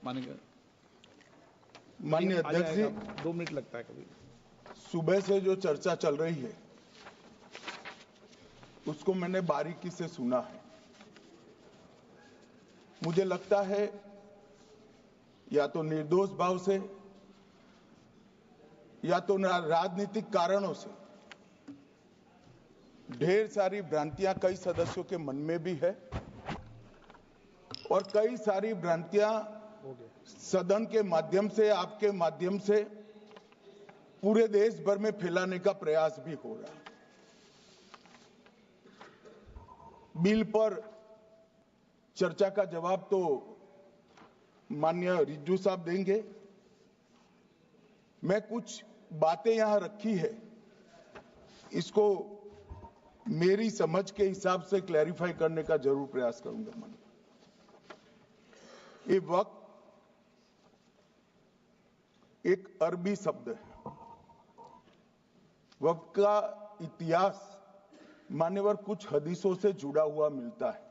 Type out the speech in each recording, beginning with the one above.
माननीय अध्यक्ष जी, 2 मिनट लगता है कभी। सुबह से जो चर्चा चल रही है उसको मैंने बारीकी से सुना है। मुझे लगता है या तो निर्दोष भाव से या तो राजनीतिक कारणों से ढेर सारी भ्रांतियां कई सदस्यों के मन में भी है और कई सारी भ्रांतियां सदन के माध्यम से, आपके माध्यम से पूरे देश भर में फैलाने का प्रयास भी हो रहा है। बिल पर चर्चा का जवाब तो माननीय रिज्जू साहब देंगे। मैं कुछ बातें यहां रखी है, इसको मेरी समझ के हिसाब से क्लैरिफाई करने का जरूर प्रयास करूंगा। ये वक्त एक अरबी शब्द है। वक्त का इतिहास मान्यवर कुछ हदीसों से जुड़ा हुआ मिलता है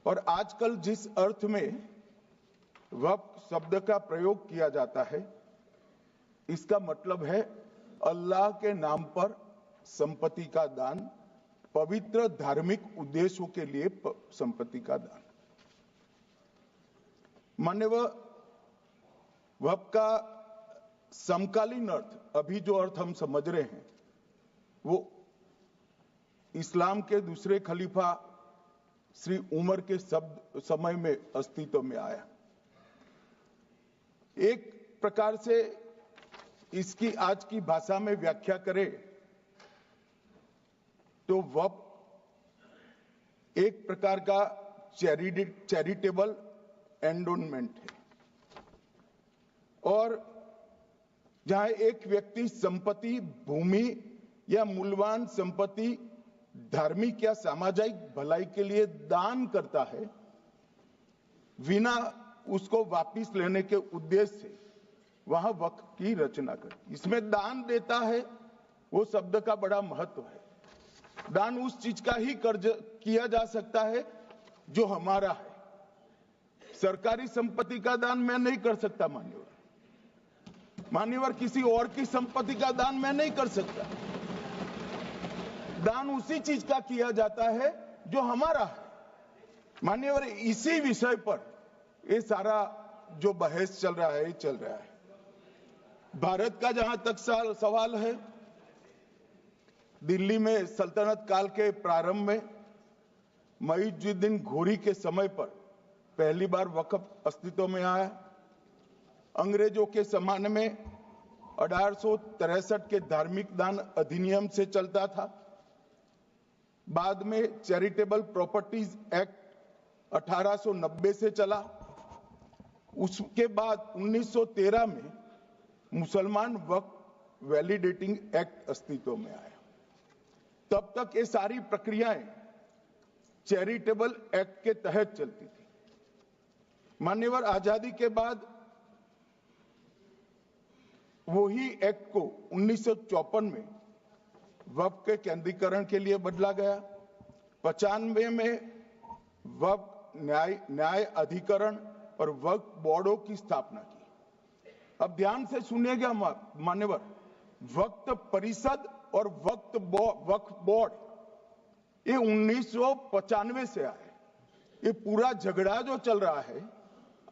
और आजकल जिस अर्थ में वक्त शब्द का प्रयोग किया जाता है, इसका मतलब है अल्लाह के नाम पर संपत्ति का दान, पवित्र धार्मिक उद्देश्यों के लिए संपत्ति का दान। मान्यवर वक्त का समकालीन अर्थ, अभी जो अर्थ हम समझ रहे हैं, वो इस्लाम के दूसरे खलीफा श्री उमर के समय में अस्तित्व में आया। एक प्रकार से इसकी आज की भाषा में व्याख्या करें तो वक्फ एक प्रकार का चैरिटेबल एंडोनमेंट है और जहां एक व्यक्ति संपत्ति, भूमि या मूल्यवान संपत्ति धार्मिक या सामाजिक भलाई के लिए दान करता है, बिना उसको वापस लेने के उद्देश्य से वहां वक्फ की रचना कर। इसमें दान देता है, वो शब्द का बड़ा महत्व है। दान उस चीज का ही कर्ज किया जा सकता है जो हमारा है। सरकारी संपत्ति का दान मैं नहीं कर सकता मान्यवर, किसी और की संपत्ति का दान मैं नहीं कर सकता। दान उसी चीज का किया जाता है जो हमारा है। मान्यवर, इसी विषय पर ये सारा जो बहस चल रहा है, चल रहा है। भारत का जहां तक सवाल है, दिल्ली में सल्तनत काल के प्रारंभ में मुइज़ुद्दीन घोरी के समय पर पहली बार वक्फ अस्तित्व में आया। अंग्रेजों के जमाने में 1863 के धार्मिक दान अधिनियम से चलता था। बाद में चैरिटेबल प्रॉपर्टीज एक्ट 1890 से चला। उसके बाद 1913 में मुसलमान वक्फ वैलिडेटिंग एक्ट अस्तित्व में आया। तब तक ये सारी प्रक्रियाएं चैरिटेबल एक्ट के तहत चलती थी। मान्यवर, आजादी के बाद वही एक्ट को 1954 में वक्फ के केंद्रीकरण के लिए बदला गया। 95 में वक्फ न्याय अधिकरण और वक्फ बोर्डों की स्थापना की। अब ध्यान से सुनिएगा मान्यवर, वक्फ परिषद और वक्फ बोर्ड ये 1995 से आए। ये पूरा झगड़ा जो चल रहा है,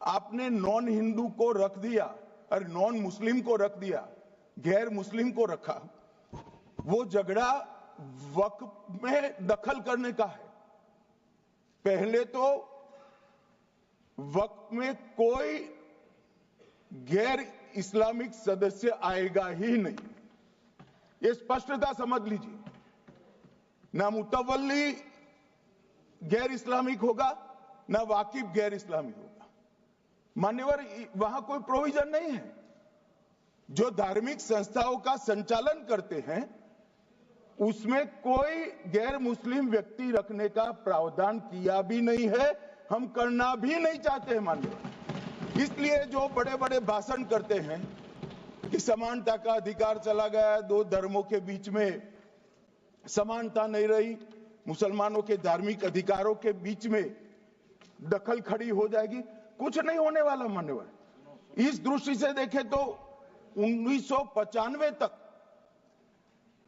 आपने नॉन हिंदू को रख दिया और नॉन मुस्लिम को रख दिया, गैर मुस्लिम को रखा। वो झगड़ा वक्फ में दखल करने का है। पहले तो वक्फ में कोई गैर इस्लामिक सदस्य आएगा ही नहीं, ये स्पष्टता समझ लीजिए। ना मुतवल्ली गैर इस्लामिक होगा, ना वाकिफ गैर इस्लामिक होगा। मान्यवर, वहां कोई प्रोविजन नहीं है। जो धार्मिक संस्थाओं का संचालन करते हैं उसमें कोई गैर मुस्लिम व्यक्ति रखने का प्रावधान किया भी नहीं है, हम करना भी नहीं चाहते हैं मान्यवर। इसलिए जो बड़े बड़े भाषण करते हैं कि समानता का अधिकार चला गया, दो धर्मों के बीच में समानता नहीं रही, मुसलमानों के धार्मिक अधिकारों के बीच में दखल खड़ी हो जाएगी, कुछ नहीं होने वाला मान्यवर। इस दृष्टि से देखें तो 1995 तक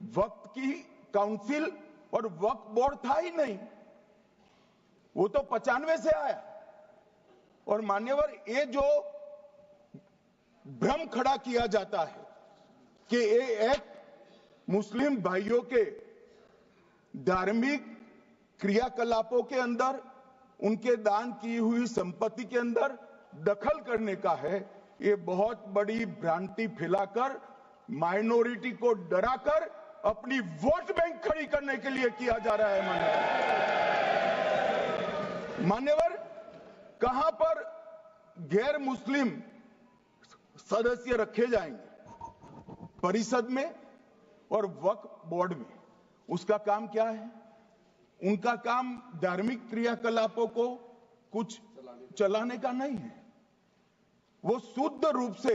वक्फ की काउंसिल और वक्फ बोर्ड था ही नहीं, वो तो 95 से आया। और मान्यवर, ये जो भ्रम खड़ा किया जाता है कि ये एक मुस्लिम भाइयों के धार्मिक क्रियाकलापों के अंदर, उनके दान की हुई संपत्ति के अंदर दखल करने का है, ये बहुत बड़ी भ्रांति फैलाकर माइनॉरिटी को डराकर अपनी वोट बैंक खड़ी करने के लिए किया जा रहा है। मान्यवर, कहां पर गैर मुस्लिम सदस्य रखे जाएंगे? परिषद में और वक्फ बोर्ड में। उसका काम क्या है? उनका काम धार्मिक क्रियाकलापों को कुछ चलाने का नहीं है। वो शुद्ध रूप से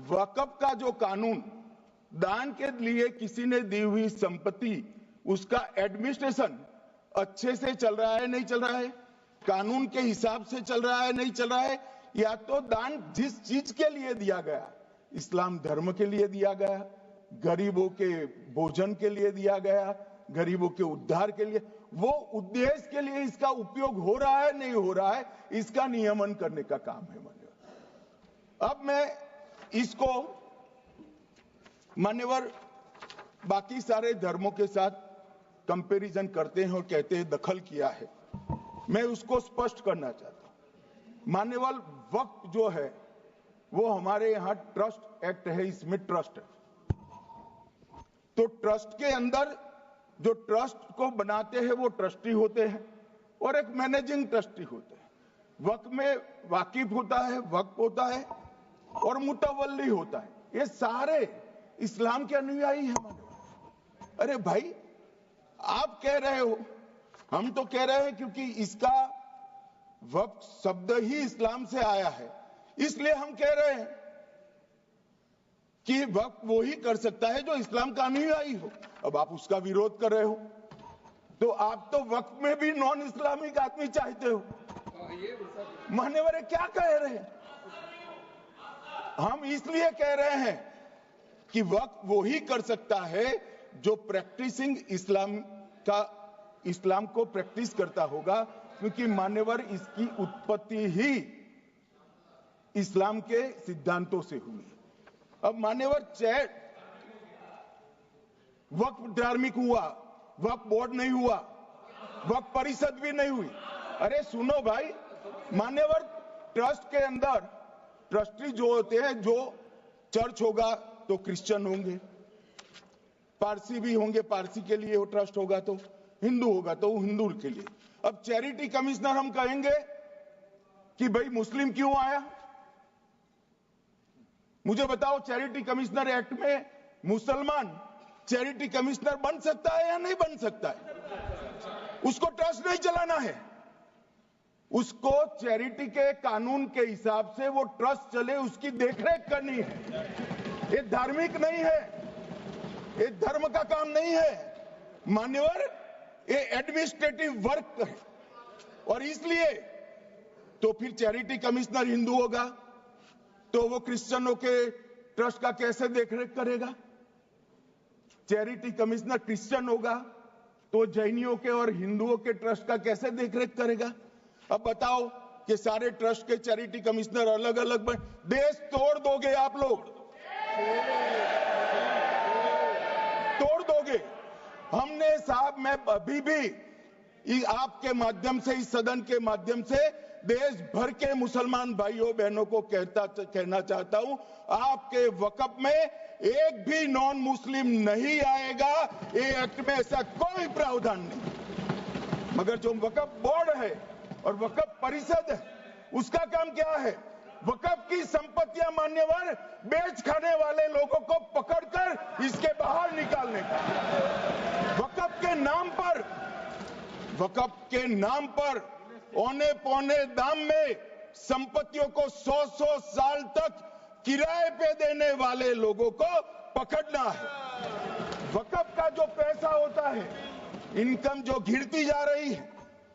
वक्फ का जो कानून, दान के लिए किसी ने दी हुई संपत्ति, उसका एडमिनिस्ट्रेशन अच्छे से चल रहा है, नहीं चल रहा है, कानून के हिसाब से चल रहा है, नहीं चल रहा है, या तो दान जिस चीज के लिए दिया गया, इस्लाम धर्म के लिए दिया गया, गरीबों के भोजन के लिए दिया गया, गरीबों के उद्धार के लिए, वो उद्देश्य के लिए इसका उपयोग हो रहा है, नहीं हो रहा है, इसका नियमन करने का काम है मान्यवर। अब मैं इसको मान्यवर बाकी सारे धर्मों के साथ कंपैरिजन करते हैं और कहते हैं दखल किया है। मैं उसको स्पष्ट करना चाहता हूं। मान्यवर, वक्फ जो है वो हमारे यहां ट्रस्ट एक्ट है, इसमें ट्रस्ट है। तो ट्रस्ट के अंदर जो ट्रस्ट को बनाते हैं वो ट्रस्टी होते हैं और एक मैनेजिंग ट्रस्टी होते हैं। वक्फ में वाकिफ होता है, वक्फ होता है और मुतवल्ली होता है। ये सारे इस्लाम के अनुयायी हैं। अरे भाई, आप कह रहे हो, हम तो कह रहे हैं क्योंकि इसका वक्फ शब्द ही इस्लाम से आया है, इसलिए हम कह रहे हैं कि वक्फ वो ही कर सकता है जो इस्लाम का अनुयायी हो। अब आप उसका विरोध कर रहे हो, तो आप तो वक्फ में भी नॉन इस्लामिक आदमी चाहते हो। मान्यवर, क्या कह रहे हैं? हम इसलिए कह रहे हैं कि वक्फ वो ही कर सकता है जो प्रैक्टिसिंग इस्लाम को प्रैक्टिस करता होगा, क्योंकि मान्यवर इसकी उत्पत्ति ही इस्लाम के सिद्धांतों से हुई। अब मान्यवर, वक्फ धार्मिक हुआ, वक्फ बोर्ड नहीं हुआ, वक्फ परिषद भी नहीं हुई। अरे सुनो भाई, मान्यवर, ट्रस्ट के अंदर ट्रस्टी जो होते हैं, जो चर्च होगा तो क्रिश्चियन होंगे, पारसी भी होंगे, पारसी के लिए वो ट्रस्ट होगा, तो हिंदू होगा तो हिंदू के लिए। अब चैरिटी कमिश्नर हम कहेंगे कि भाई मुस्लिम क्यों आया? मुझे बताओ, चैरिटी कमिश्नर एक्ट में मुसलमान चैरिटी कमिश्नर बन सकता है या नहीं बन सकता है? उसको ट्रस्ट नहीं चलाना है, उसको चैरिटी के कानून के हिसाब से वो ट्रस्ट चले, उसकी देखरेख करनी है। ये धार्मिक नहीं है, ये धर्म का काम नहीं है मान्यवर, ये एडमिनिस्ट्रेटिव वर्क है। और इसलिए तो फिर चैरिटी कमिश्नर हिंदू होगा तो वो क्रिश्चियनों के ट्रस्ट का कैसे देखरेख करेगा? चैरिटी कमिश्नर क्रिश्चियन होगा तो जैनियों के और हिंदुओं के ट्रस्ट का कैसे देखरेख करेगा? अब बताओ कि सारे ट्रस्ट के चैरिटी कमिश्नर अलग अलग बन, देश तोड़ दोगे आप लोग, तोड़ दोगे। हमने साहब, मैं अभी भी आपके माध्यम से, इस सदन के माध्यम से देश भर के मुसलमान भाइयों बहनों को कहना चाहता हूं, आपके वक्फ में एक भी नॉन मुस्लिम नहीं आएगा। ये एक्ट में ऐसा कोई प्रावधान नहीं। मगर जो वक्फ बोर्ड है और वक्फ परिषद है, उसका काम क्या है? वक्फ की संपत्तियां मान्यवर बेच खाने वाले लोगों को पकड़कर इसके बाहर निकालने का। वक्फ के नाम पर औने पौने दाम में संपत्तियों को 100 साल तक किराए पे देने वाले लोगों को पकड़ना है। वक्फ का जो पैसा होता है, इनकम जो घिरती जा रही है,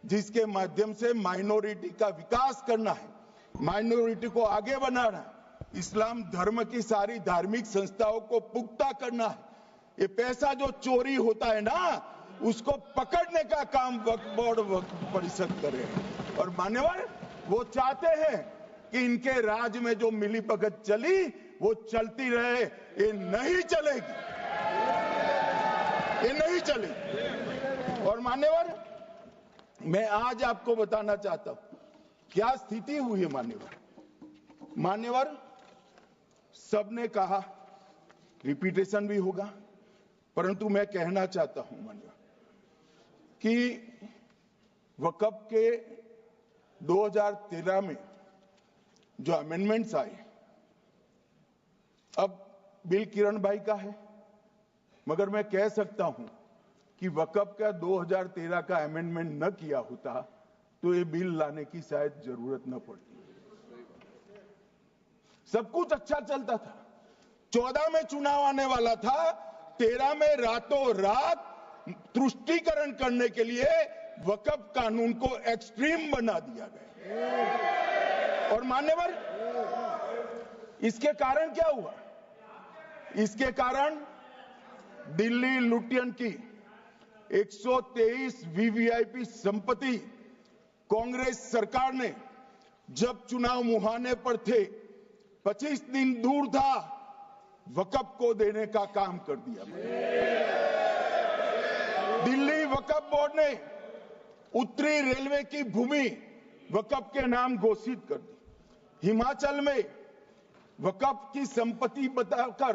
जिसके माध्यम से माइनॉरिटी का विकास करना है, माइनॉरिटी को आगे बढ़ाना, इस्लाम धर्म की सारी धार्मिक संस्थाओं को पुख्ता करना है। ये पैसा जो चोरी होता है ना, उसको पकड़ने का काम वक्फ बोर्ड वक्फ परिषद करे। और मान्यवर, वो चाहते हैं कि इनके राज में जो मिलीभगत चली वो चलती रहे। ये नहीं चलेगी, ये नहीं चलेगी। और मान्यवर, मैं आज आपको बताना चाहता हूं क्या स्थिति हुई है। मान्यवर, सबने कहा, रिपीटेशन भी होगा, परंतु मैं कहना चाहता हूं मान्यवर कि वक्फ के 2013 में जो अमेंडमेंट्स आए, अब बिल किरण भाई का है, मगर मैं कह सकता हूं कि वक्फ का 2013 का अमेंडमेंट न किया होता तो ये बिल लाने की शायद जरूरत न पड़ती। सब कुछ अच्छा चलता था। 14 में चुनाव आने वाला था, 13 में रातों रात तुष्टीकरण करने के लिए वक्फ कानून को एक्सट्रीम बना दिया गया। और मान्यवर, इसके कारण क्या हुआ? इसके कारण दिल्ली लुटियन की 123 वीवीआईपी संपत्ति कांग्रेस सरकार ने जब चुनाव मुहाने पर थे, 25 दिन दूर था, वक्फ को देने का काम कर दिया। दिल्ली वक्फ बोर्ड ने उत्तरी रेलवे की भूमि वक्फ के नाम घोषित कर दी। हिमाचल में वक्फ की संपत्ति बताकर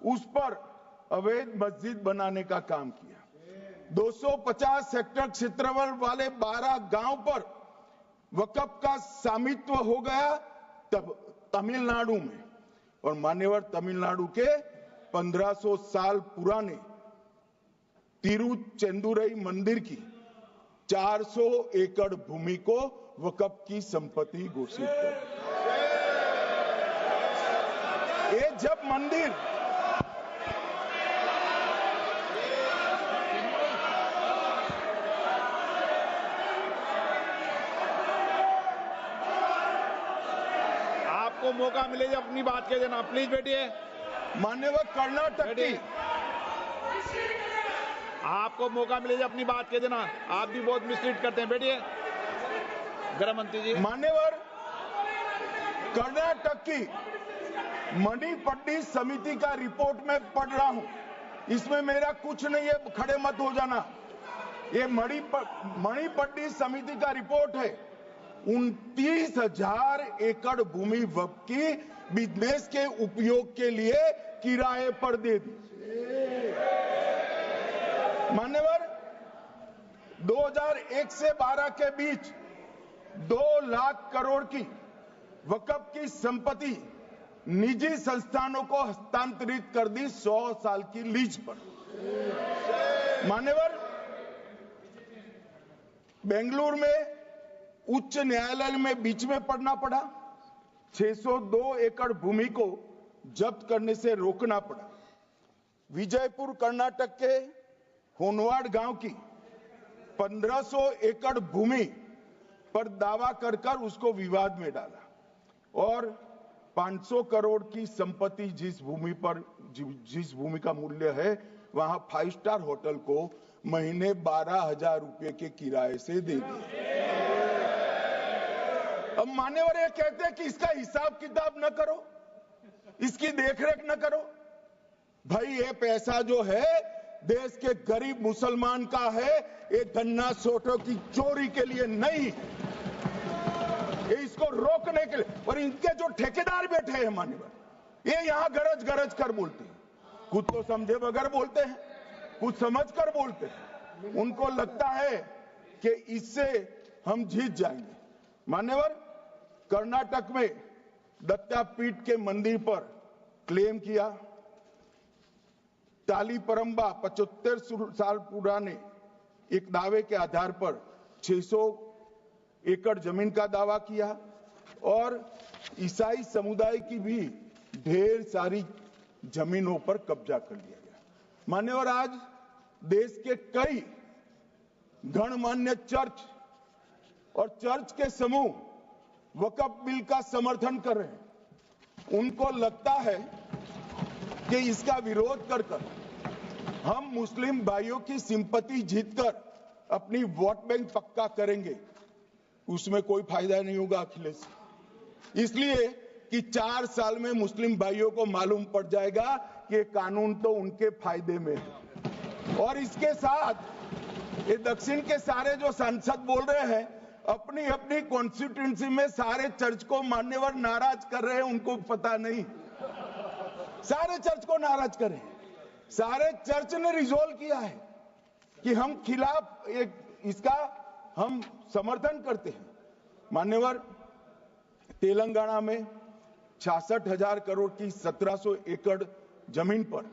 उस पर अवैध मस्जिद बनाने का काम किया। 250 हेक्टेयर क्षेत्रफल वाले 12 गांव पर वक्फ का स्वामित्व हो गया तब तमिलनाडु में। और मान्यवर, तमिलनाडु के 1500 साल पुराने तिरुचेंदुरई मंदिर की 400 एकड़ भूमि को वक्फ की संपत्ति घोषित कर। ये जब मंदिर आपको मौका मिले अपनी बात कह देना, प्लीज बैठिए। मान्यवर, कर्नाटक की, आपको मौका मिले अपनी बात कह देना, आप भी बहुत मिसलीड करते हैं। बैठिए गृह मंत्री जी। मान्यवर, कर्नाटक की मणिपट्टी समिति का रिपोर्ट मैं पढ़ रहा हूं, इसमें मेरा कुछ नहीं है, खड़े मत हो जाना। ये मणिपट्टी समिति का रिपोर्ट है। 29,000 एकड़ भूमि वक्फ की बिजनेस के उपयोग के लिए किराए पर दे दी। मान्यवर, 2001 से 12 के बीच 2 लाख करोड़ की वक्फ की संपत्ति निजी संस्थानों को हस्तांतरित कर दी 100 साल की लीज पर। मान्यवर, बेंगलुरु में उच्च न्यायालय में बीच में पढ़ना पड़ा, 602 एकड़ भूमि को जब्त करने से रोकना पड़ा। विजयपुर कर्नाटक के होनवाड़ गांव की 1500 एकड़ भूमि पर दावा कर उसको विवाद में डाला और 500 करोड़ की संपत्ति जिस भूमि का मूल्य है वहां 5 स्टार होटल को महीने 12,000 रुपए के किराए से दे दिया। अब मान्यवर ये कहते हैं कि इसका हिसाब किताब न करो, इसकी देखरेख न करो। भाई, ये पैसा जो है देश के गरीब मुसलमान का है, ये गन्ना सोटों की चोरी के लिए नहीं, ये इसको रोकने के लिए। और इनके जो ठेकेदार बैठे हैं मान्यवर, ये यहां गरज गरज कर बोलते हैं, खुद तो समझे बगैर बोलते हैं, कुछ समझ कर बोलते हैं। उनको लगता है कि इससे हम जीत जाएंगे। मान्यवर, कर्नाटक में दत्तापीठ के मंदिर पर क्लेम किया, तालीपरंबा 75 साल पुराने एक दावे के आधार पर 600 एकड़ जमीन का दावा किया और ईसाई समुदाय की भी ढेर सारी जमीनों पर कब्जा कर लिया गया। मान्यवर, आज देश के कई गणमान्य चर्च और चर्च के समूह वक्फ बिल का समर्थन कर रहे हैं। उनको लगता है कि इसका विरोध कर हम मुस्लिम भाइयों की सिंपैथी जीतकर अपनी वोट बैंक पक्का करेंगे, उसमें कोई फायदा नहीं होगा अखिलेश। इसलिए कि 4 साल में मुस्लिम भाइयों को मालूम पड़ जाएगा कि कानून तो उनके फायदे में है। और इसके साथ ये दक्षिण के सारे जो सांसद बोल रहे हैं, अपनी अपनी कॉन्स्टिट्यूंसी में सारे चर्च को मान्यवर नाराज कर रहे हैं, उनको पता नहीं। सारे चर्च को नाराज कर रहे हैं। सारे चर्च ने रिजोल्व किया है कि हम खिलाफ इसका हम समर्थन करते हैं। मान्यवर, तेलंगाना में 66,000 करोड़ की 1700 एकड़ जमीन पर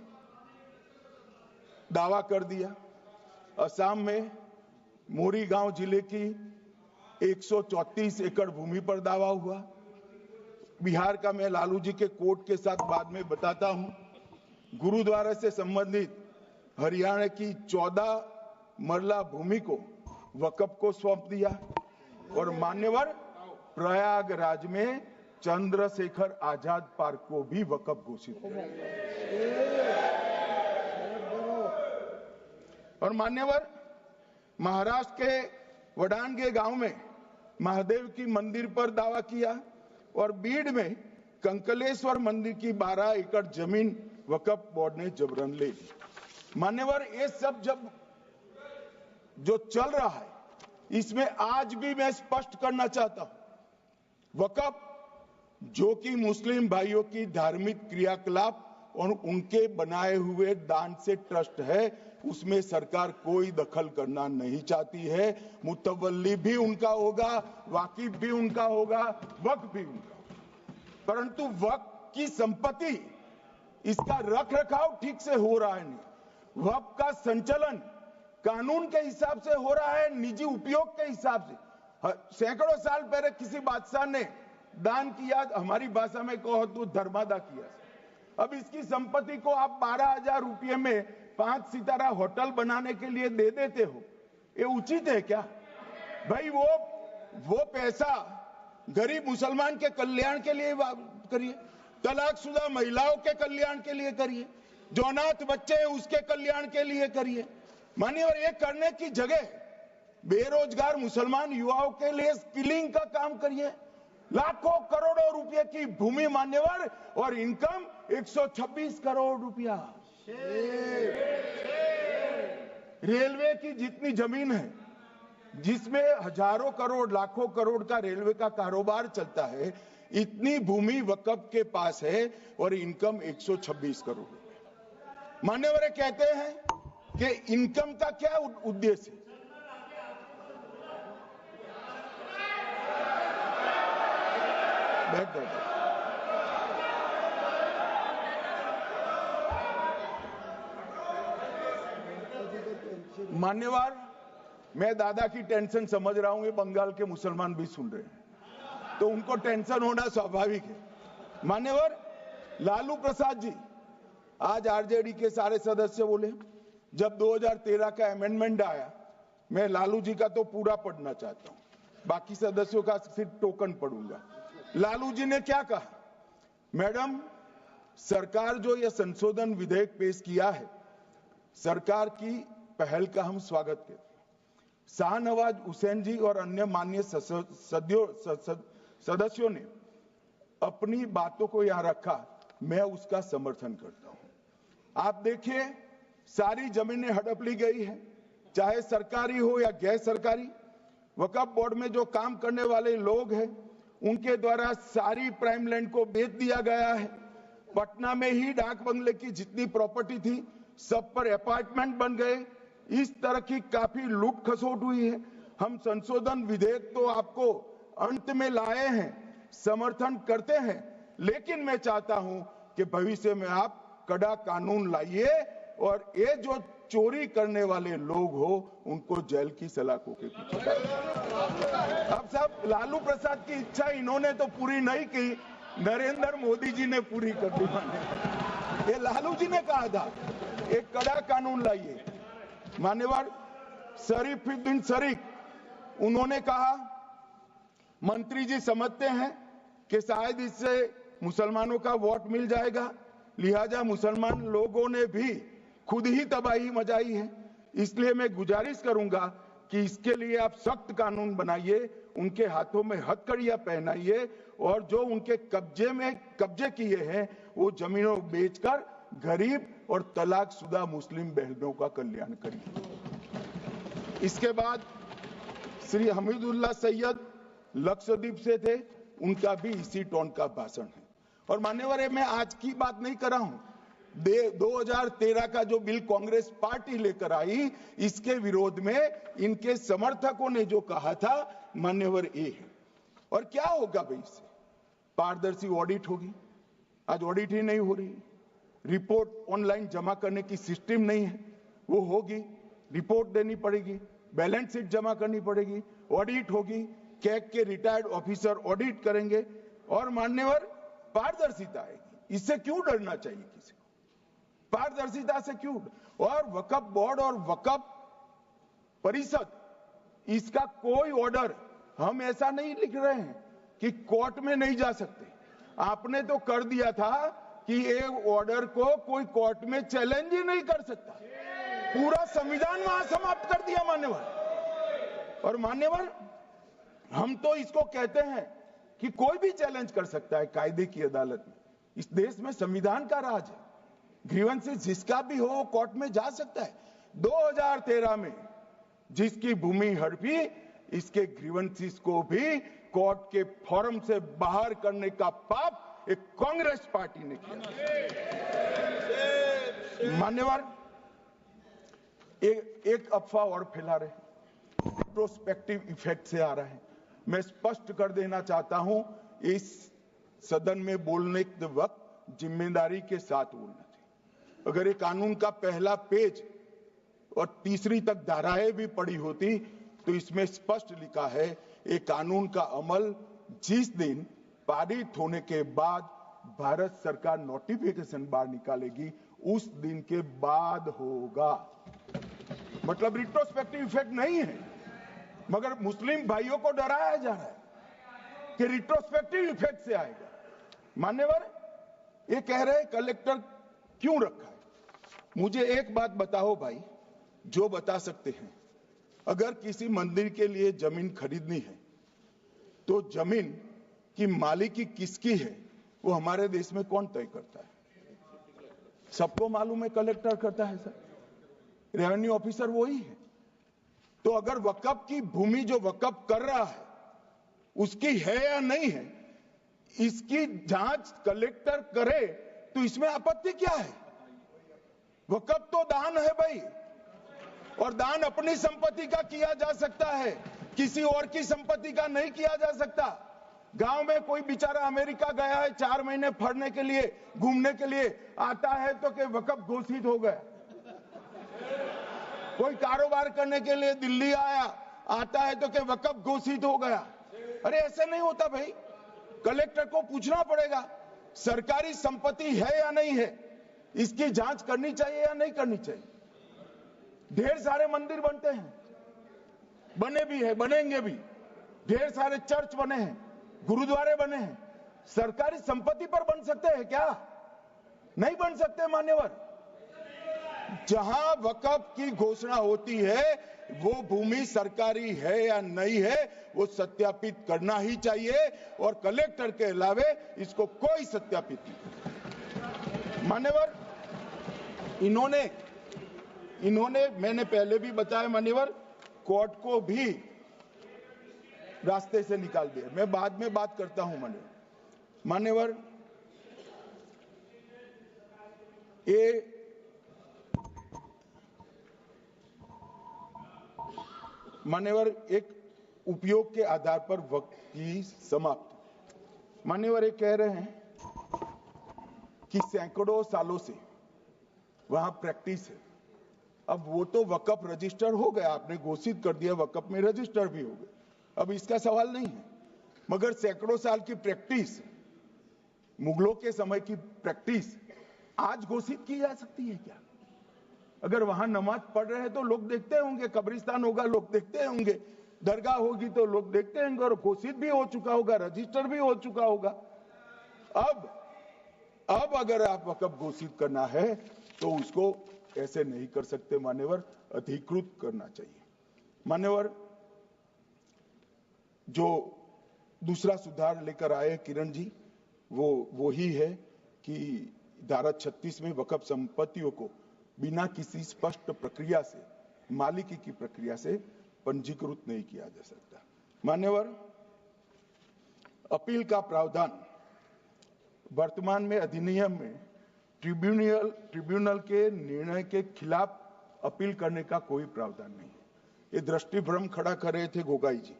दावा कर दिया। असम में मोरीगांव जिले की 134 एकड़ भूमि पर दावा हुआ। बिहार का मैं लालू जी के कोर्ट के साथ बाद में बताता हूं। गुरुद्वारा से संबंधित हरियाणा की 14 मरला भूमि को वक्फ को सौंप दिया। और मान्यवर, प्रयागराज में चंद्रशेखर आजाद पार्क को भी वक्फ घोषित किया। और मान्यवर, महाराष्ट्र के वडानगे गांव में महादेव की मंदिर पर दावा किया। और बीड में कंकलेश्वर मंदिर की 12 एकड़ जमीन वक्फ बोर्ड ने जबरन ले ली। मान्यवर, ये सब जब जो चल रहा है, इसमें आज भी मैं स्पष्ट करना चाहता हूं, वक्फ जो कि मुस्लिम भाइयों की धार्मिक क्रियाकलाप और उनके बनाए हुए दान से ट्रस्ट है, उसमें सरकार कोई दखल करना नहीं चाहती है। मुतवल्ली भी उनका होगा, वाकिफ भी उनका होगा, वक्फ भी उनका होगा। परंतु वक्फ की संपत्ति, इसका रख रखाव ठीक से हो रहा है नहीं। वक्फ का संचालन कानून के हिसाब से हो रहा है, निजी उपयोग के हिसाब से। सैकड़ों साल पहले किसी बादशाह ने दान किया, हमारी भाषा में कहो तो धर्मादा किया। अब इसकी संपत्ति को आप 12,000 रुपये में 5 सितारा होटल बनाने के लिए दे देते हो, ये उचित है क्या भाई? वो पैसा गरीब मुसलमान के कल्याण के लिए करिए, तलाकशुदा महिलाओं के कल्याण के लिए करिए, जो अनाथ बच्चे हैं उसके कल्याण के लिए करिए। मान्यवर, ये करने की जगह बेरोजगार मुसलमान युवाओं के लिए स्किलिंग का काम करिए। लाखों करोड़ों रुपए की भूमि मान्यवर, और इनकम 126 करोड़ रुपया। रेलवे की जितनी जमीन है, जिसमें हजारों करोड़ लाखों करोड़ का रेलवे का कारोबार चलता है, इतनी भूमि वक्फ के पास है और इनकम 126 करोड़ रुपए। मान्यवर कहते हैं कि इनकम का क्या उद्देश्य है? मान्यवर, मैं दादा की टेंशन समझ रहा हूं, ये बंगाल के मुसलमान भी सुन रहे हैं, तो उनको टेंशन होना स्वाभाविक है। मान्यवर, लालू प्रसाद जी, आज आरजेडी के सारे सदस्य बोले, जब 2013 का अमेंडमेंट आया, मैं लालू जी का तो पूरा पढ़ना चाहता हूं, बाकी सदस्यों का सिर्फ टोकन पढ़ूंगा। लालू जी ने क्या कहा? मैडम, सरकार जो यह संशोधन विधेयक पेश किया है, सरकार की पहल का हम स्वागत करते हैं। शाहनवाज हुसैन जी और अन्य माननीय सदस्यों ने अपनी बातों को यहां रखा, मैं उसका समर्थन करता हूं। आप देखिए, सारी जमीनें हड़प ली गई है, चाहे सरकारी हो या गैर सरकारी। वक्फ बोर्ड में जो काम करने वाले लोग हैं, उनके द्वारा सारी प्राइम लैंड को बेच दिया गया है। पटना में ही डाक बंगले की जितनी प्रॉपर्टी थी, सब पर अपार्टमेंट बन गए। इस तरह की काफी लूट खसोट हुई है। हम संशोधन विधेयक तो आपको अंत में लाए हैं, समर्थन करते हैं, लेकिन मैं चाहता हूं कि भविष्य में आप कड़ा कानून लाइए और ये जो चोरी करने वाले लोग हो, उनको जेल की सलाखों के पीछे। अब साहब, लालू प्रसाद की इच्छा इन्होंने तो पूरी नहीं की, नरेंद्र मोदी जी ने पूरी कर दी। ये लालू जी ने कहा था, एक कड़ा कानून लाइए। मान्यवर शरीफुद्दीन शरीफ, उन्होंने कहा मंत्री जी समझते हैं कि शायद इससे मुसलमानों का वोट मिल जाएगा, लिहाजा मुसलमान लोगों ने भी खुद ही तबाही मचाई है। इसलिए मैं गुजारिश करूंगा कि इसके लिए आप सख्त कानून बनाइए, उनके हाथों में हथकड़ियां पहनाइए और जो उनके कब्जे किए हैं वो जमीनों बेचकर गरीब और तलाकशुदा मुस्लिम बहनों का कल्याण करिए। इसके बाद श्री हमीदुल्लाह सैयद लक्षद्वीप से थे, उनका भी इसी टोन का भाषण है। और मान्यवर, मैं आज की बात नहीं कर रहा हूं, 2013 का जो बिल कांग्रेस पार्टी लेकर आई, इसके विरोध में इनके समर्थकों ने जो कहा था, मान्यवर ये है। और क्या होगा भाई इससे? पारदर्शी ऑडिट होगी, आज ऑडिट ही नहीं हो रही। रिपोर्ट ऑनलाइन जमा करने की सिस्टम नहीं है, वो होगी, रिपोर्ट देनी पड़ेगी, बैलेंस शीट जमा करनी पड़ेगी, ऑडिट होगी, कैग के रिटायर्ड ऑफिसर ऑडिट करेंगे और मान्यवर पारदर्शिता आएगी। इससे क्यों डरना चाहिए किसी को? पारदर्शिता से क्यों? और वक्फ बोर्ड और वक्फ परिषद, इसका कोई ऑर्डर हम ऐसा नहीं लिख रहे हैं कि कोर्ट में नहीं जा सकते। आपने तो कर दिया था कि एक ऑर्डर को कोई कोर्ट में चैलेंज ही नहीं कर सकता, पूरा संविधान वहां समाप्त कर दिया मान्यवर। और मान्यवर, हम तो इसको कहते हैं कि कोई भी चैलेंज कर सकता है कायदे की अदालत में। इस देश में संविधान का राज है, ग्रीवेंसेस जिसका भी हो वो कोर्ट में जा सकता है। 2013 में जिसकी भूमि हड़पी, इसके ग्रीवेंसेस को भी कोर्ट के फोरम से बाहर करने का पाप एक कांग्रेस पार्टी ने किया। मान्यवर, एक अफवाह और फैला रहे, रिट्रोस्पेक्टिव इफेक्ट से आ रहा है। मैं स्पष्ट कर देना चाहता हूं, इस सदन में बोलने के वक्त जिम्मेदारी के साथ बोलना चाहिए। अगर ये कानून का पहला पेज और तीसरी तक धाराएं भी पड़ी होती तो इसमें स्पष्ट लिखा है, ये कानून का अमल जिस दिन पारित होने के बाद भारत सरकार नोटिफिकेशन बाहर निकालेगी, उस दिन के बाद होगा। मतलब रिट्रोस्पेक्टिव इफेक्ट नहीं है, मगर मुस्लिम भाइयों को डराया जा रहा है कि रिट्रोस्पेक्टिव इफेक्ट से आएगा। मान्यवर, ये कह रहे कलेक्टर क्यों रखा है? मुझे एक बात बताओ भाई, जो बता सकते हैं, अगर किसी मंदिर के लिए जमीन खरीदनी है तो जमीन की मालिकी किसकी है वो हमारे देश में कौन तय करता है? सबको मालूम है, कलेक्टर करता है सर, रेवेन्यू ऑफिसर वही है। तो अगर वक्फ की भूमि जो वक्फ कर रहा है उसकी है या नहीं है, इसकी जांच कलेक्टर करे तो इसमें आपत्ति क्या है? वक्फ तो दान है भाई, और दान अपनी संपत्ति का किया जा सकता है, किसी और की संपत्ति का नहीं किया जा सकता। गांव में कोई बेचारा अमेरिका गया है 4 महीने पढ़ने के लिए, घूमने के लिए, आता है तो कि वक्फ घोषित हो गया। कोई कारोबार करने के लिए दिल्ली आया, आता है तो कि वक्फ घोषित हो गया। अरे ऐसे नहीं होता भाई, कलेक्टर को पूछना पड़ेगा सरकारी संपत्ति है या नहीं है, इसकी जांच करनी चाहिए या नहीं करनी चाहिए। ढेर सारे मंदिर बनते हैं, बने भी है, बनेंगे भी, ढेर सारे चर्च बने हैं, गुरुद्वारे बने हैं, सरकारी संपत्ति पर बन सकते हैं क्या? नहीं बन सकते मान्यवर। जहां वक्फ की घोषणा होती है वो भूमि सरकारी है या नहीं है वो सत्यापित करना ही चाहिए, और कलेक्टर के अलावे इसको कोई सत्यापित नहीं। मान्यवर, इन्होंने मैंने पहले भी बताया मान्यवर, कोर्ट को भी रास्ते से निकाल दिया। मैं बाद में बात करता हूं मान्यवर, ये मान्यवर एक उपयोग के आधार पर वक्त की समाप्ति। मान्यवर ये कह रहे हैं कि सैकड़ों सालों से वहां प्रैक्टिस है। अब वो तो वक्फ रजिस्टर हो गया, आपने घोषित कर दिया, वक्फ में रजिस्टर भी हो गए, अब इसका सवाल नहीं है। मगर सैकड़ों साल की प्रैक्टिस, मुगलों के समय की प्रैक्टिस आज घोषित की जा सकती है क्या? अगर वहां नमाज पढ़ रहे हैं तो लोग देखते होंगे, कब्रिस्तान होगा लोग देखते होंगे, दरगाह होगी तो लोग देखते हैं और घोषित भी हो चुका होगा, रजिस्टर भी हो चुका होगा। अब अगर आप वक्फ घोषित करना है तो उसको ऐसे नहीं कर सकते मान्यवर, अधिकृत करना चाहिए। मान्यवर, जो दूसरा सुधार लेकर आए किरण जी, वो ही है कि धारा 36 में वक्फ संपत्तियों को बिना किसी स्पष्ट प्रक्रिया से, मालिकी की प्रक्रिया से पंजीकृत नहीं किया जा सकता। मान्यवर, अपील का प्रावधान वर्तमान में अधिनियम में ट्रिब्यूनल के निर्णय के खिलाफ अपील करने का कोई प्रावधान नहीं है। ये दृष्टिभ्रम खड़ा कर रहे थे गोगाई जी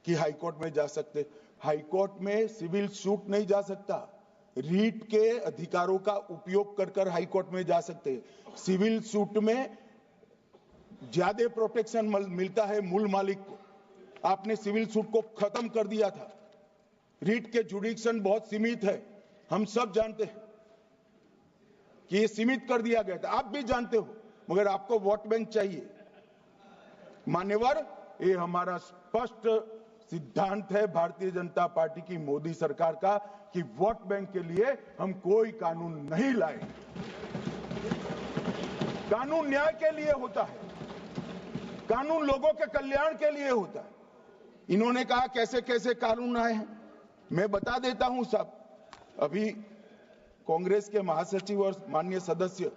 कि हाईकोर्ट में जा सकते। हाईकोर्ट में सिविल सूट नहीं जा सकता, रीट के अधिकारों का उपयोग कर हाईकोर्ट में जा सकते हैं। सिविल सूट में ज्यादा प्रोटेक्शन मिलता है मूल मालिक को। आपने सिविल सूट को खत्म कर दिया था। रीट के जुडिक्शन बहुत सीमित है, हम सब जानते हैं कि ये सीमित कर दिया गया था, आप भी जानते हो, मगर आपको वोट बैंक चाहिए। मान्यवर, ये हमारा स्पष्ट सिद्धांत है भारतीय जनता पार्टी की, मोदी सरकार का, कि वोट बैंक के लिए हम कोई कानून नहीं लाए। कानून न्याय के लिए होता है, कानून लोगों के कल्याण के लिए होता है। इन्होंने कहा कैसे कैसे कानून आए हैं, मैं बता देता हूं सब। अभी कांग्रेस के महासचिव और माननीय सदस्य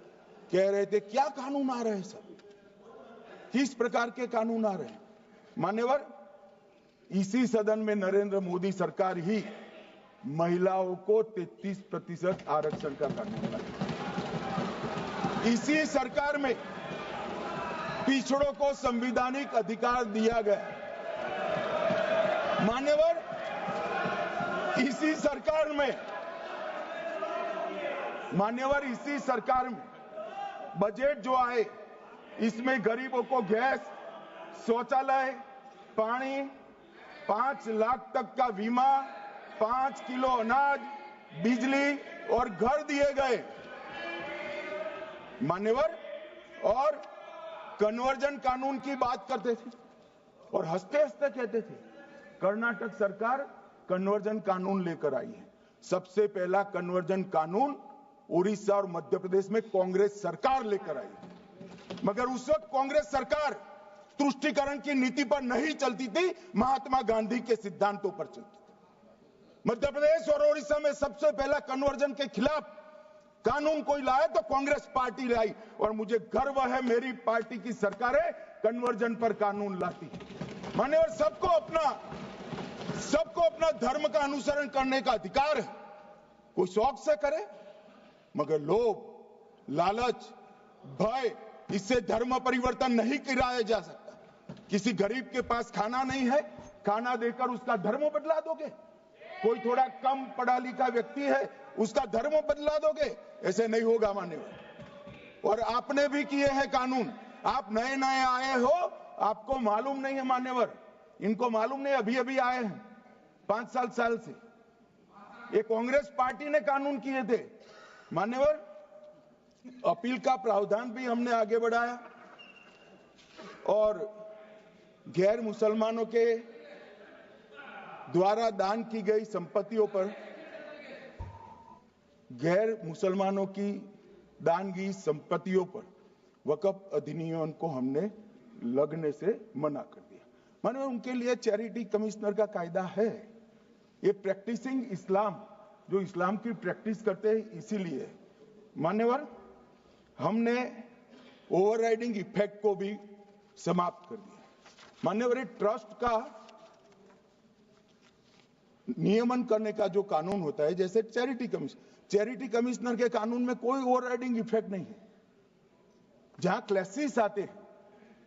कह रहे थे क्या कानून आ रहे हैं सब, किस प्रकार के कानून आ रहे हैं। मान्यवर, इसी सदन में नरेंद्र मोदी सरकार ही महिलाओं को 33% आरक्षण का कानून लाई। इसी सरकार में पिछड़ों को संवैधानिक अधिकार दिया गया। मान्यवर, इसी सरकार में बजट जो आए, इसमें गरीबों को गैस, शौचालय, पानी, 5 लाख तक का बीमा, 5 किलो अनाज, बिजली और घर दिए गए। मान्यवर, और कन्वर्जन कानून की बात करते थे और हंसते हंसते कहते थे कर्नाटक सरकार कन्वर्जन कानून लेकर आई है। सबसे पहला कन्वर्जन कानून उड़ीसा और मध्य प्रदेश में कांग्रेस सरकार लेकर आई, मगर उस वक्त कांग्रेस सरकार तुष्टीकरण की नीति पर नहीं चलती थी, महात्मा गांधी के सिद्धांतों पर चलती थी। मध्य प्रदेश और उड़ीसा में सबसे पहला कन्वर्जन के खिलाफ कानून कोई लाया तो कांग्रेस पार्टी लाई, और मुझे गर्व है मेरी पार्टी की सरकारें कन्वर्जन पर कानून लाती है। मान्यवर, सबको अपना धर्म का अनुसरण करने का अधिकार है, कोई शौक से करे, मगर लोभ, लालच, भय, इससे धर्म परिवर्तन नहीं कराया जा सकता। किसी गरीब के पास खाना नहीं है, खाना देकर उसका धर्म बदला दोगे? कोई थोड़ा कम पढ़ा लिखा व्यक्ति है, उसका धर्म बदला दोगे? ऐसे नहीं होगा मान्यवर। और आपने भी किए हैं कानून, आप नए नए आए हो, आपको मालूम नहीं है मान्यवर, इनको मालूम नहीं, अभी अभी आए हैं 5 साल से। ये कांग्रेस पार्टी ने कानून किए थे मान्यवर। अपील का प्रावधान भी हमने आगे बढ़ाया और गैर मुसलमानों के द्वारा दान की गई संपत्तियों पर, गैर मुसलमानों की दान की संपत्तियों पर वक्फ अधिनियम को हमने लगने से मना कर दिया। माने उनके लिए चैरिटी कमिश्नर का कायदा है। ये प्रैक्टिसिंग इस्लाम, जो इस्लाम की प्रैक्टिस करते हैं, इसीलिए मान्यवर हमने ओवरराइडिंग इफेक्ट को भी समाप्त कर दिया। मान्यवर, ये ट्रस्ट का नियमन करने का जो कानून होता है, जैसे चैरिटी कमिश्नर के कानून में कोई ओवरराइडिंग इफेक्ट नहीं है। जहां क्लासेस आते हैं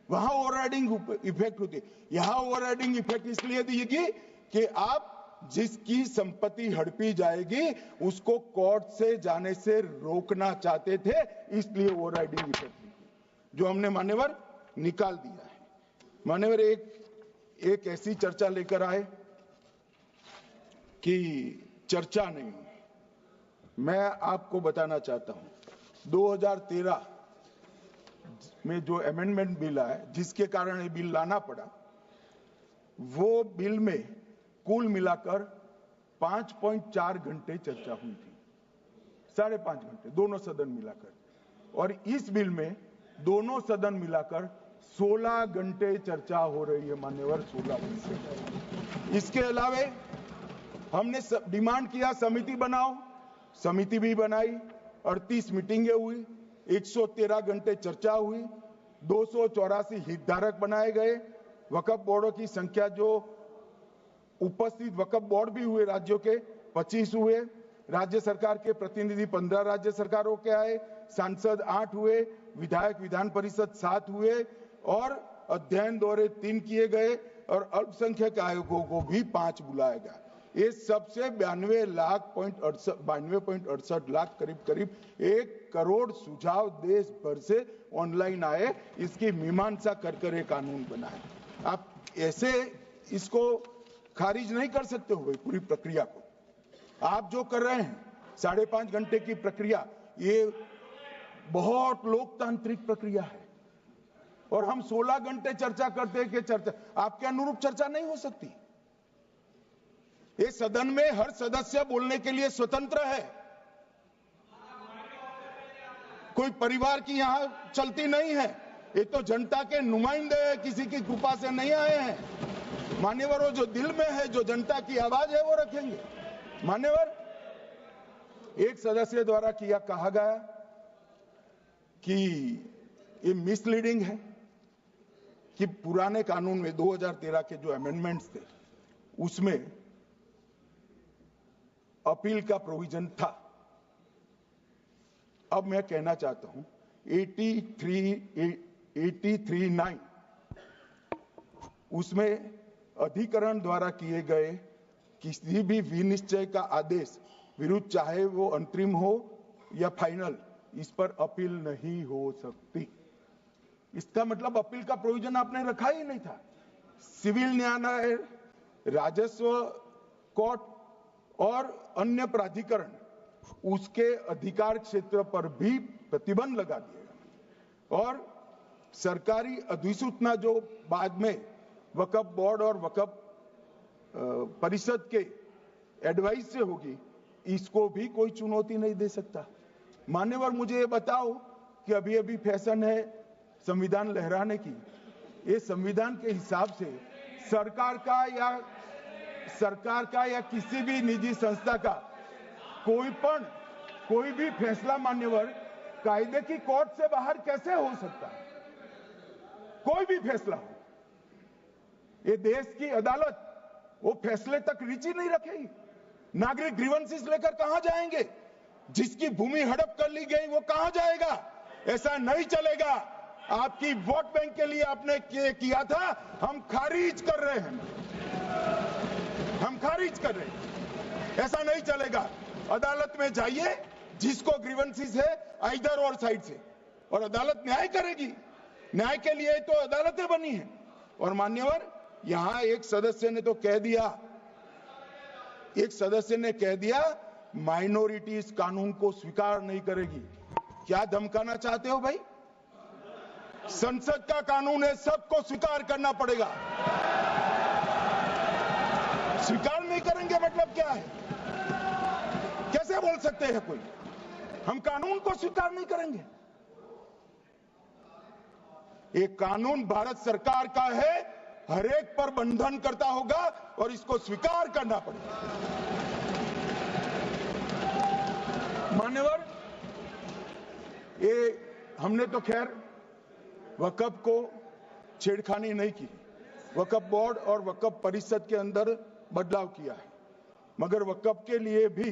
वहां ओवरराइडिंग इफेक्ट होती है। यहां ओवरराइडिंग इफेक्ट इसलिए देगी कि आप जिसकी संपत्ति हड़पी जाएगी उसको कोर्ट से जाने से रोकना चाहते थे, इसलिए ओवरराइडिंग इफेक्ट जो हमने मान्यवर निकाल दिया है। मान्यवर, एक ऐसी चर्चा लेकर आए कि चर्चा नहीं, मैं आपको बताना चाहता हूं 2013 में जो अमेंडमेंट बिल आया, जिसके कारण ये बिल लाना पड़ा, वो बिल में कुल मिलाकर 5.4 घंटे चर्चा हुई थी, 5.5 घंटे दोनों सदन मिलाकर, और इस बिल में दोनों सदन मिलाकर 16 घंटे चर्चा हो रही है मान्यवर, 16 घंटे। इसके अलावे हमने डिमांड किया समिति बनाओ, समिति भी बनाई, 38 मीटिंगें हुई, 113 घंटे चर्चा हुई, 284 हितधारक बनाए गए, वक्फ बोर्डों की संख्या जो उपस्थित वक्फ बोर्ड भी हुए राज्यों के 25 हुए, राज्य सरकार के प्रतिनिधि 15 राज्य सरकारों के आए, सांसद 8 हुए, विधायक विधान परिषद 7 हुए और अध्ययन दौरे 3 किए गए और अल्पसंख्यक आयोगों को भी 5 बुलाया गया। ये सबसे 92.68 लाख करीब 1 करोड़ सुझाव देश भर से ऑनलाइन आए, इसकी मीमांसा कर एक कानून बना है। आप ऐसे इसको खारिज नहीं कर सकते हो पूरी प्रक्रिया को। आप जो कर रहे हैं 5.5 घंटे की प्रक्रिया, ये बहुत लोकतांत्रिक प्रक्रिया है और हम 16 घंटे चर्चा करते हैं कि चर्चा आपके अनुरूप चर्चा नहीं हो सकती। ये सदन में हर सदस्य बोलने के लिए स्वतंत्र है, कोई परिवार की यहां चलती नहीं है, ये तो जनता के नुमाइंदे हैं, किसी की कृपा से नहीं आए हैं। मान्यवर, जो दिल में है, जो जनता की आवाज है वो रखेंगे। मान्यवर, एक सदस्य द्वारा कहा गया कि ये मिसलीडिंग है कि पुराने कानून में 2013 के जो अमेंडमेंट्स थे उसमें अपील का प्रोविजन था। अब मैं कहना चाहता हूं 83(9) उसमें अधिकरण द्वारा किए गए किसी भी विनिश्चय का आदेश विरुद्ध, चाहे वो अंतरिम हो या फाइनल, इस पर अपील नहीं हो सकती। इसका मतलब अपील का प्रोविजन आपने रखा ही नहीं था। सिविल न्यायालय, राजस्व कोर्ट और अन्य प्राधिकरण, उसके अधिकार क्षेत्र पर भी प्रतिबंध लगा दिया और सरकारी अधिसूचना जो बाद में वक्फ बोर्ड और वक्फ परिषद के एडवाइस से होगी, इसको भी कोई चुनौती नहीं दे सकता। मान्यवर, मुझे ये बताओ कि अभी अभी फैशन है संविधान लहराने की, ये संविधान के हिसाब से सरकार का या किसी भी निजी संस्था का कोई भी फैसला मान्यवर कायदे की कोर्ट से बाहर कैसे हो सकता है? कोई भी फैसला हो, ये देश की अदालत वो फैसले तक रुचि नहीं रखेगी। नागरिक ग्रीवेंसेस लेकर कहां जाएंगे? जिसकी भूमि हड़प कर ली गई वो कहां जाएगा? ऐसा नहीं चलेगा। आपकी वोट बैंक के लिए आपने किया था, हम खारिज कर रहे हैं, हम खारिज कर रहे हैं। ऐसा नहीं चलेगा। अदालत में जाइए, जिसको ग्रीवेंसेस है इधर और साइड से, और अदालत न्याय करेगी। न्याय के लिए तो अदालतें बनी हैं। और मान्यवर, यहां एक सदस्य ने कह दिया माइनॉरिटी इस कानून को स्वीकार नहीं करेगी। क्या धमकाना चाहते हो भाई? संसद का कानून है, सबको स्वीकार करना पड़ेगा। स्वीकार नहीं करेंगे मतलब क्या है? कैसे बोल सकते हैं कोई? हम कानून को स्वीकार नहीं करेंगे। ये कानून भारत सरकार का है, हर एक पर बंधन करता होगा और इसको स्वीकार करना पड़ेगा। मान्यवर, ये हमने तो खैर वक्फ को छेड़खानी नहीं की, वक्फ बोर्ड और वक्फ परिषद के अंदर बदलाव किया है, मगर वक्फ के लिए भी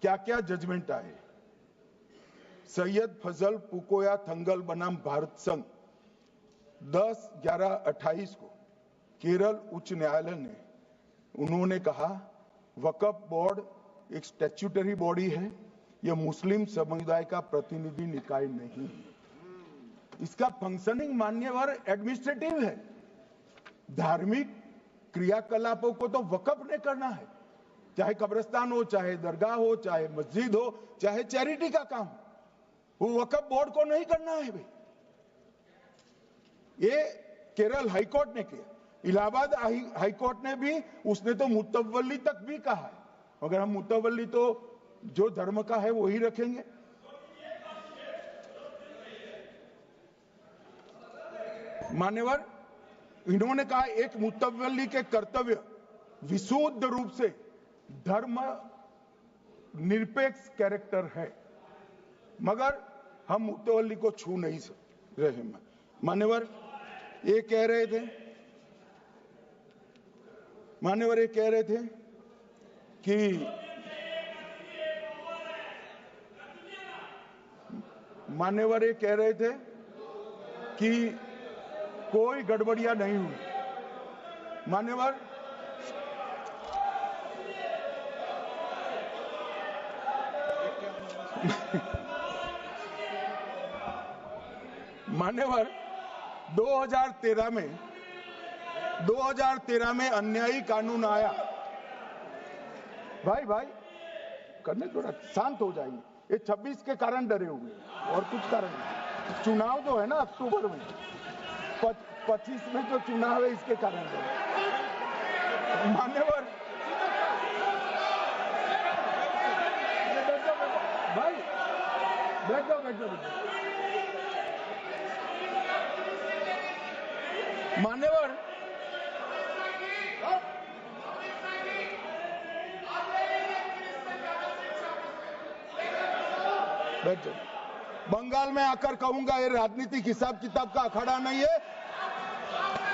क्या क्या जजमेंट आए। सैयद फजल पुकोया थंगल बनाम भारत संघ 10/11/28 को केरल उच्च न्यायालय ने उन्होंने कहा वक्फ बोर्ड एक स्टैट्यूटरी बॉडी है, यह मुस्लिम समुदाय का प्रतिनिधि निकाय नहीं है। इसका फंक्शनिंग मान्यवर एडमिनिस्ट्रेटिव है। धार्मिक क्रियाकलापों को तो वक्फ ने करना है, चाहे कब्रिस्तान हो, चाहे दरगाह हो, चाहे मस्जिद हो, चाहे चैरिटी का काम, वो वक्फ बोर्ड को नहीं करना है भाई। ये केरल हाईकोर्ट ने किया। इलाहाबाद हाईकोर्ट ने भी, उसने तो मुतवल्ली तक भी कहा है, मगर हम मुतवल्ली तो जो धर्म का है वही रखेंगे। मान्यवर, इन्होंने कहा एक मुतवल्ली के कर्तव्य विशुद्ध रूप से धर्म निरपेक्ष कैरेक्टर है, मगर हम मुतवल्ली को छू नहीं रहे। मान्यवर ये कह रहे थे, मान्यवर ये कह रहे थे कि मान्यवर ये कह रहे थे कि कोई गड़बड़ियां नहीं हुई। मान्यवर मान्यवर 2013 में अन्यायी कानून आया। भाई करने थोड़ा शांत हो जाइए। ये 26 के कारण डरे हुए और कुछ कारण नहीं। चुनाव जो है ना अक्टूबर में, 25 में जो चुनाव है इसके कारण डरे। मान्यवर भाई बैठ जाओ। मान्यवर बैठ जाओ। बंगाल में आकर कहूंगा ये राजनीतिक हिसाब किताब का अखाड़ा नहीं है,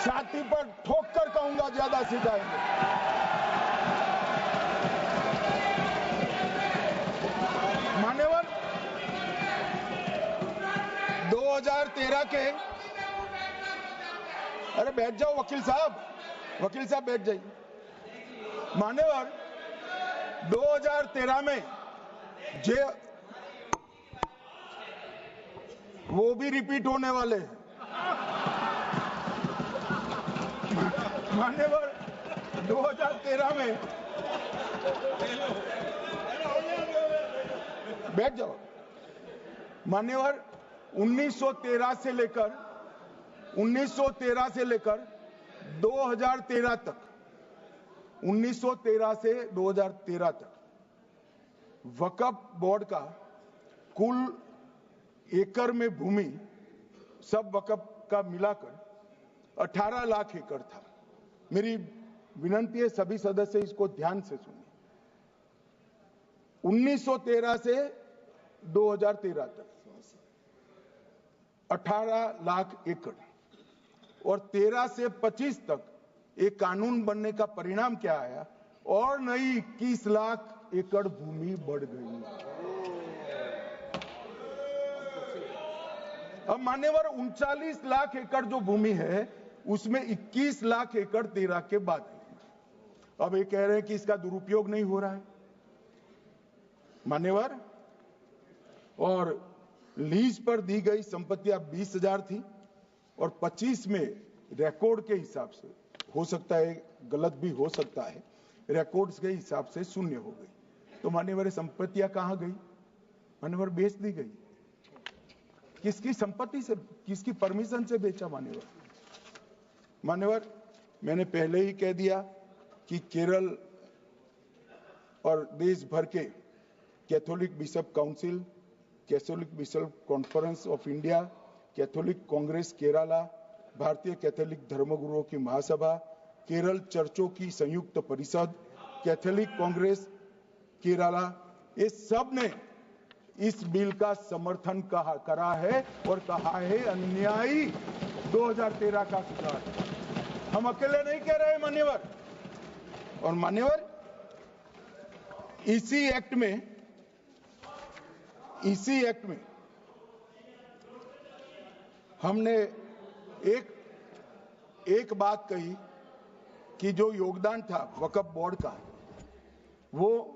छाती पर ठोक कर कहूंगा ज्यादा सिखाएंगे। मान्यवर 2013 के, अरे बैठ जाओ वकील साहब बैठ जाइए। मान्यवर 2013 में वो भी रिपीट होने वाले हैं। मान्यवर 2013 में बैठ जाओ। मान्यवर 1913 से लेकर 2013 तक 1913 से 2013 तक वक्फ बोर्ड का कुल एकड़ में भूमि सब वक्फ का मिलाकर 18 लाख एकड़ था। मेरी विनंती है सभी सदस्य इसको ध्यान से सुनिए। 1913 से 2013 तक 18 लाख एकड़ और 13 से 25 तक एक कानून बनने का परिणाम क्या आया, और नई 21 लाख एकड़ भूमि बढ़ गई। अब मान्यवर 39 लाख एकड़ जो भूमि है उसमें 21 लाख एकड़ 13 के बाद है। अब ये कह रहे हैं कि इसका दुरुपयोग नहीं हो रहा है। मान्यवर, और लीज पर दी गई संपत्तियां 20,000 थी और 25 में रिकॉर्ड के हिसाब से, हो सकता है गलत भी हो सकता है, रिकॉर्ड्स के हिसाब से शून्य हो गई। तो मान्यवर संपत्तियां कहां गई? मान्यवर बेच दी गई। किसकी संपत्ति से, किसकी परमिशन से बेचा? मान्यवर मैंने पहले ही कह दिया कि केरल और देश भर के Catholic bishop council, Catholic bishop conference of India, Catholic Congress Kerala, भारतीय कैथोलिक धर्मगुरुओं की महासभा, केरल चर्चों की संयुक्त परिषद, कैथोलिक कांग्रेस केरला, ये सब ने इस बिल का समर्थन करा है और कहा है अन्यायी 2013 का सुधार। हम अकेले नहीं कह रहे मान्यवर। और मान्यवर इसी एक्ट में हमने एक बात कही कि जो योगदान था वक्फ बोर्ड का वो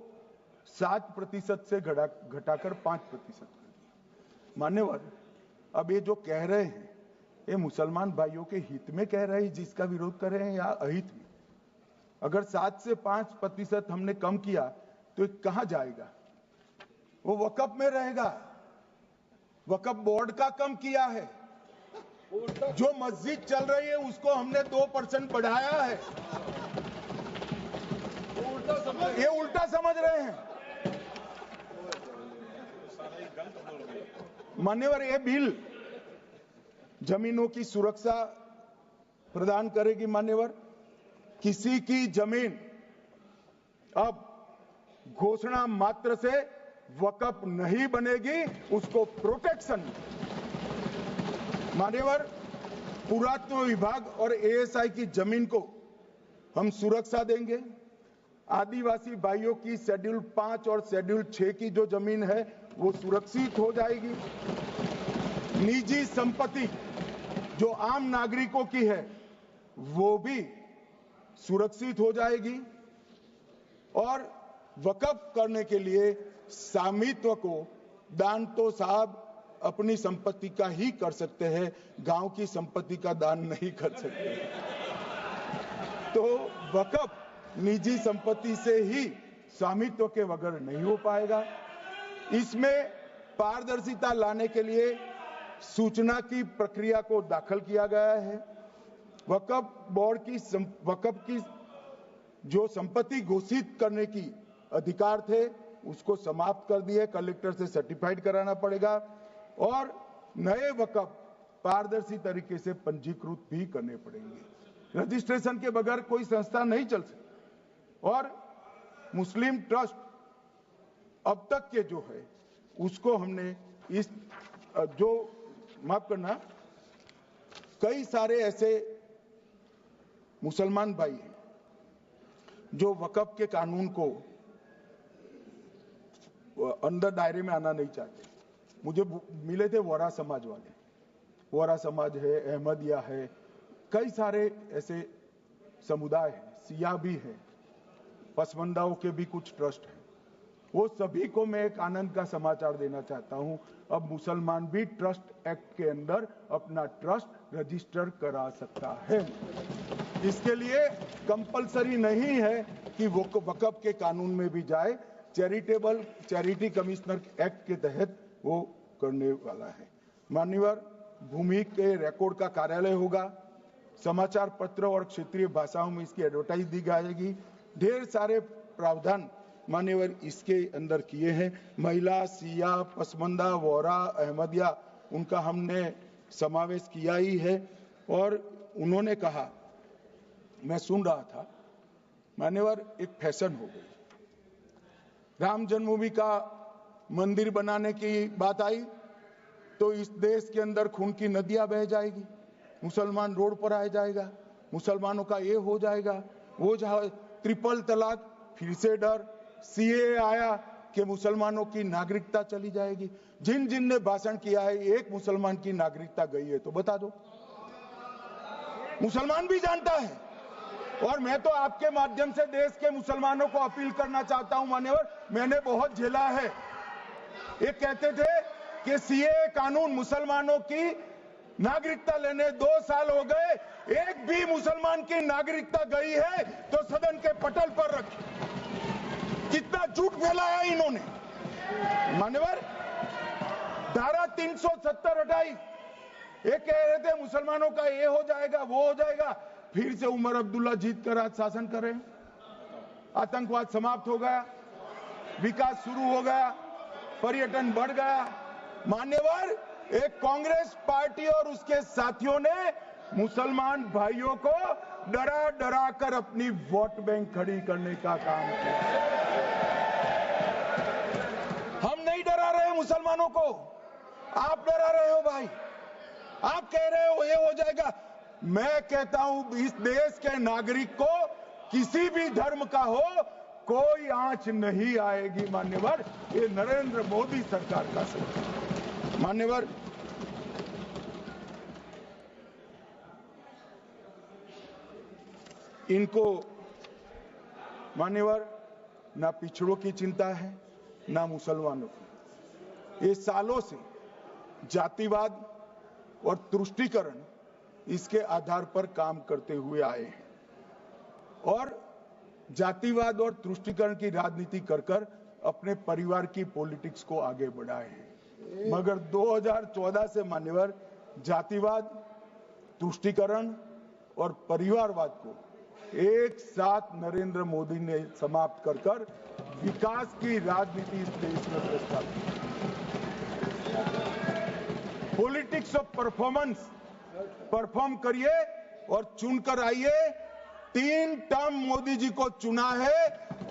7% से घटाकर 5% कर दिया। मान्यवर अब ये जो कह रहे हैं ये मुसलमान भाइयों के हित में कह रहे हैं, जिसका विरोध कर रहे हैं, या अहित में? अगर 7 से 5% हमने कम किया तो कहां जाएगा? वो वक्फ में रहेगा। वक्फ बोर्ड का कम किया है जो मस्जिद चल रही है उसको हमने 2% बढ़ाया है। ये उल्टा समझ रहे हैं। मान्यवर, ये बिल जमीनों की सुरक्षा प्रदान करेगी। मान्यवर, किसी की जमीन अब घोषणा मात्र से वक्फ नहीं बनेगी, उसको प्रोटेक्शन। मान्यवर, पुरातत्व विभाग और एएसआई की जमीन को हम सुरक्षा देंगे। आदिवासी भाइयों की शेड्यूल 5 और शेड्यूल 6 की जो जमीन है वो सुरक्षित हो जाएगी। निजी संपत्ति जो आम नागरिकों की है वो भी सुरक्षित हो जाएगी। और वक्फ करने के लिए स्वामित्व को दान तो साहब अपनी संपत्ति का ही कर सकते हैं, गांव की संपत्ति का दान नहीं कर सकते। तो वक्फ निजी संपत्ति से ही स्वामित्व के बगैर नहीं हो पाएगा। इसमें पारदर्शिता लाने के लिए सूचना की प्रक्रिया को दाखिल किया गया है। वक्फ बोर्ड की वक्फ की जो संपत्ति घोषित करने की अधिकार थे उसको समाप्त कर दिए, कलेक्टर से सर्टिफाइड कराना पड़ेगा और नए वक्फ पारदर्शी तरीके से पंजीकृत भी करने पड़ेंगे। रजिस्ट्रेशन के बगैर कोई संस्था नहीं चल सकती। और मुस्लिम ट्रस्ट अब तक के जो है उसको हमने इस जो माफ करना कई सारे ऐसे मुसलमान भाई हैं जो वक्फ के कानून को अंदर दायरे में आना नहीं चाहते। मुझे मिले थे वोरा समाज वाले, वोरा समाज है, अहमदिया है, कई सारे ऐसे समुदाय हैं, सिया भी है, पसमंदाओं के भी कुछ ट्रस्ट हैं। वो सभी को मैं एक आनंद का समाचार देना चाहता हूं, अब मुसलमान भी ट्रस्ट एक्ट के अंदर अपना ट्रस्ट रजिस्टर करा सकता है। इसके लिए कंपलसरी नहीं है कि वो वक्फ के कानून में भी जाए, चैरिटी कमिश्नर एक्ट के तहत वो करने वाला है। मान्यवर, भूमि के रिकॉर्ड का कार्यालय होगा, समाचार पत्र और क्षेत्रीय भाषाओं में इसकी एडवर्टाइज दी जाएगी। ढेर सारे प्रावधान मान्यवर इसके अंदर किए हैं। महिला, सिया, पसमंदा, वोरा, अहमदिया उनका हमने समावेश किया ही है। और उन्होंने कहा, मैं सुन रहा था, मान्यवर एक फैशन हो गई, राम जन्मभूमि का मंदिर बनाने की बात आई तो इस देश के अंदर खून की नदियां बह जाएगी, मुसलमान रोड पर आ जाएगा, मुसलमानों का ये हो जाएगा, वो ट्रिपल तलाक, फिर से डर, सीए आया कि मुसलमानों की नागरिकता चली जाएगी। जिन जिन ने भाषण किया है एक मुसलमान की नागरिकता गई है तो बता दो। मुसलमान भी जानता है। और मैं तो आपके माध्यम से देश के मुसलमानों को अपील करना चाहता हूं, मान्यवर, मैंने बहुत झेला है। ये कहते थे कि सीए कानून मुसलमानों की नागरिकता लेने 2 साल हो गए, एक भी मुसलमान की नागरिकता गई है तो सदन के पटल पर रखी। कितना झूठ फैलाया इन्होंने। मान्यवर, धारा 370 हटाई, ये कह रहे थे मुसलमानों का ये हो जाएगा, वो हो जाएगा, फिर से उमर अब्दुल्ला जीत कर आज शासन करें। आतंकवाद समाप्त हो गया, विकास शुरू हो गया, पर्यटन बढ़ गया। मान्यवर, एक कांग्रेस पार्टी और उसके साथियों ने मुसलमान भाइयों को डरा डरा कर अपनी वोट बैंक खड़ी करने का काम किया। हम नहीं डरा रहे मुसलमानों को, आप डरा रहे हो भाई। आप कह रहे हो ये हो जाएगा। मैं कहता हूं इस देश के नागरिक को किसी भी धर्म का हो कोई आंच नहीं आएगी। मान्यवर, ये नरेंद्र मोदी सरकार का सरकार। मान्यवर, इनको मान्यवर ना पिछड़ों की चिंता है ना मुसलमानों की। ये सालों से जातिवाद और तुष्टीकरण इसके आधार पर काम करते हुए आए हैं और जातिवाद और तुष्टीकरण की राजनीति कर कर अपने परिवार की पॉलिटिक्स को आगे बढ़ाए हैं। मगर 2014 से मान्यवर जातिवाद तुष्टीकरण और परिवारवाद को एक साथ नरेंद्र मोदी ने समाप्त कर विकास की राजनीति इस देश में प्रस्तावित की। पॉलिटिक्स ऑफ परफॉर्मेंस, परफॉर्म करिए और चुनकर आइए। 3 टर्म मोदी जी को चुना है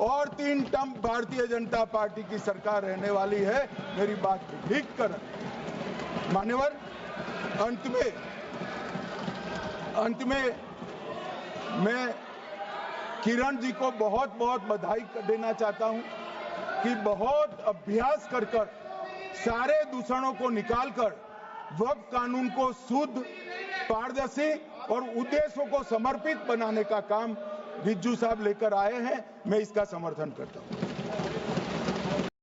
और 3 टर्म भारतीय जनता पार्टी की सरकार रहने वाली है। मेरी बात ठीक कर। मान्यवर, अंत में मैं किरण जी को बहुत बहुत बधाई देना चाहता हूं कि बहुत अभ्यास कर सारे दूषणों को निकालकर वक्फ कानून को शुद्ध, पारदर्शी और उद्देश्यों को समर्पित बनाने का काम रिज्जू साहब लेकर आए हैं। मैं इसका समर्थन करता हूं।